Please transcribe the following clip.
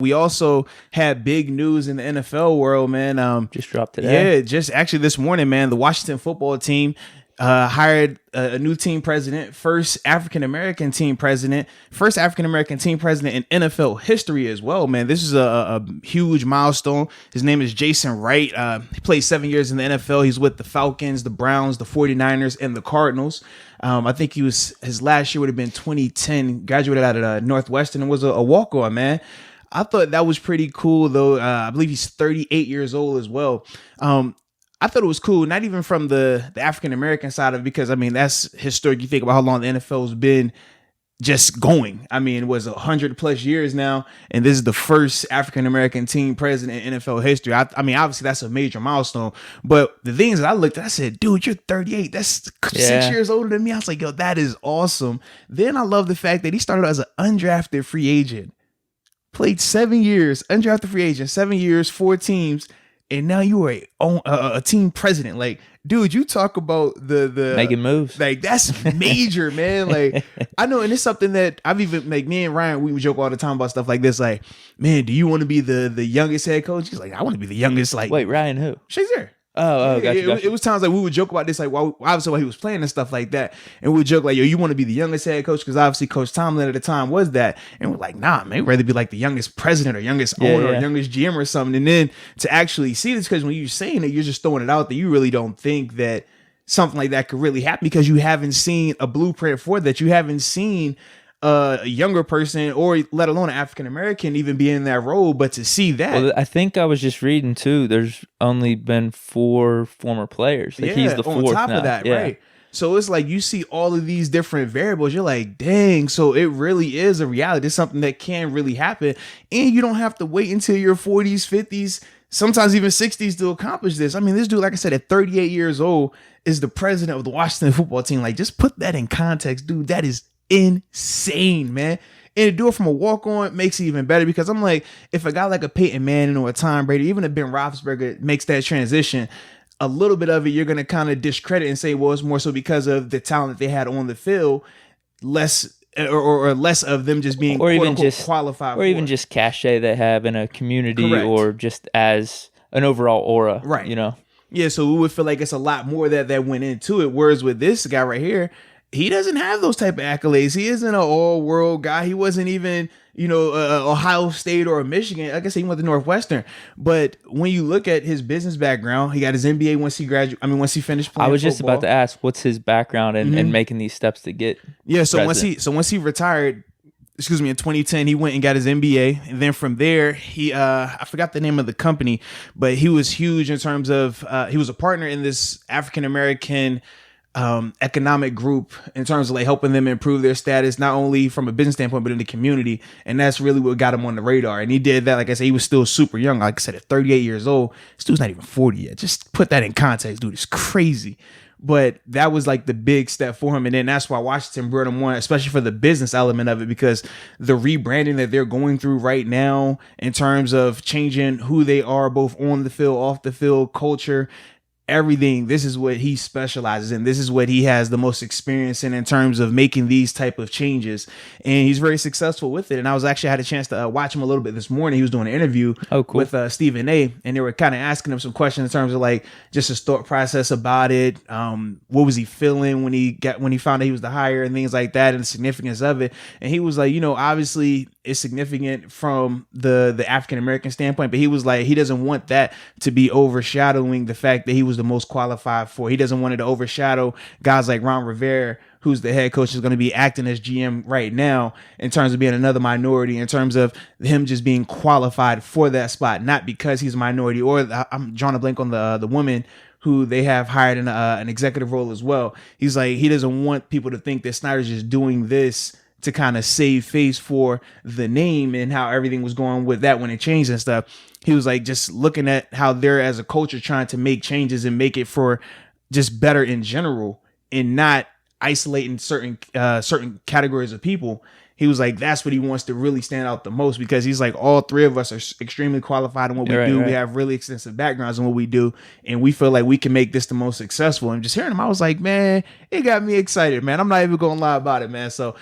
we also had big news in the NFL world, man. Just dropped today. Yeah, just actually this morning, man. The Washington football team hired a new team president, first African American team president in NFL history as well, man. This is a huge milestone. His name is Jason Wright. He played 7 years in the NFL. He's with the Falcons, the Browns, the 49ers, and the Cardinals. I think his last year would have been 2010. Graduated out of Northwestern and was a walk-on, man. I thought that was pretty cool, though. I believe he's 38 years old as well. I thought it was cool, not even from the African American side of it, because I mean that's historic. You think about how long the NFL's been just going. I mean, it was 100+ years now, and this is the first African American team president in NFL history. I mean, obviously that's a major milestone. But the things that I looked at, I said, dude, you're 38. That's 6 years older than me. I was like, yo, that is awesome. Then I love the fact that he started as an undrafted free agent, played 7 years, undrafted free agent, 7 years, 4 teams. And now you are a team president. Like, dude, you talk about the making moves. Like, that's major, man. Like, I know, and it's something that I've even, like, me and Ryan, we would joke all the time about stuff like this. Like, man, do you want to be the youngest head coach? He's like, I want to be the youngest. Like, wait, Ryan who? Shazier. Oh, gotcha. It was times like we would joke about this, like obviously while he was playing and stuff like that, and we would joke like, yo, you want to be the youngest head coach, because obviously Coach Tomlin at the time was that, and we're like, nah, man, we'd rather be like the youngest president or youngest owner or youngest GM or something. And then to actually see this, because when you're saying it, you're just throwing it out there. You really don't think that something like that could really happen, because you haven't seen a blueprint for that. You haven't seen a younger person, or let alone an African American, even be in that role. But to see that, well, I think I was just reading too, there's only been 4 former players. Like, he's the 4th on top now. of that, right? So it's like you see all of these different variables. You're like, dang, so it really is a reality. It's something that can really happen. And you don't have to wait until your 40s, 50s, sometimes even 60s to accomplish this. I mean, this dude, like I said, at 38 years old, is the president of the Washington football team. Like, just put that in context, dude. That is insane, man. And to do it from a walk-on makes it even better, because I'm like, if a guy like a Peyton Manning or a Tom Brady, even a Ben Roethlisberger makes that transition, a little bit of it you're going to kind of discredit and say, well, it's more so because of the talent they had on the field, less or less of them just being, or even just qualified, or even just cachet they have in a community. Correct. Or just as an overall aura, right? You know, yeah. So we would feel like it's a lot more that went into it. Whereas with this guy right here, he doesn't have those type of accolades. He isn't an all-world guy. He wasn't even, Ohio State or Michigan. Like I said, he went to Northwestern. But when you look at his business background, he got his MBA once he graduated. I mean, once he finished playing. I was just about to ask, what's his background in making these steps to get? Yeah. So once he retired, in 2010, he went and got his MBA, and then from there, he I forgot the name of the company, but he was huge in terms of he was a partner in this African American economic group in terms of like helping them improve their status, not only from a business standpoint, but in the community. And that's really what got him on the radar. And he did that. Like I said, he was still super young. Like I said, at 38 years old, this dude's not even 40 yet. Just put that in context, dude. It's crazy. But that was like the big step for him. And then that's why Washington brought him on, especially for the business element of it, because the rebranding that they're going through right now in terms of changing who they are, both on the field, off the field, culture, everything, this is what he specializes in. This is what he has the most experience in terms of making these type of changes, and he's very successful with it. And I had a chance to watch him a little bit this morning. He was doing an interview with Stephen A, and they were kind of asking him some questions in terms of like just his thought process about it. What was he feeling when he found out he was the hire and things like that, and the significance of it. And he was like, obviously it's significant from the African American standpoint, but he was like, he doesn't want that to be overshadowing the fact that he was the most qualified for. He doesn't want it to overshadow guys like Ron Rivera, who's the head coach, is going to be acting as GM right now, in terms of being another minority, in terms of him just being qualified for that spot, not because he's a minority. Or I'm drawing a blank on the woman who they have hired in an executive role as well. He's like, he doesn't want people to think that Snyder's just doing this to kind of save face for the name and how everything was going with that when it changed and stuff. He was like, just looking at how they're as a culture trying to make changes and make it for just better in general, and not isolating certain categories of people. He was like, that's what he wants to really stand out the most, because he's like, all three of us are extremely qualified in what we do. Right. We have really extensive backgrounds in what we do, and we feel like we can make this the most successful. And just hearing him, I was like, man, it got me excited, man. I'm not even gonna lie about it, man. So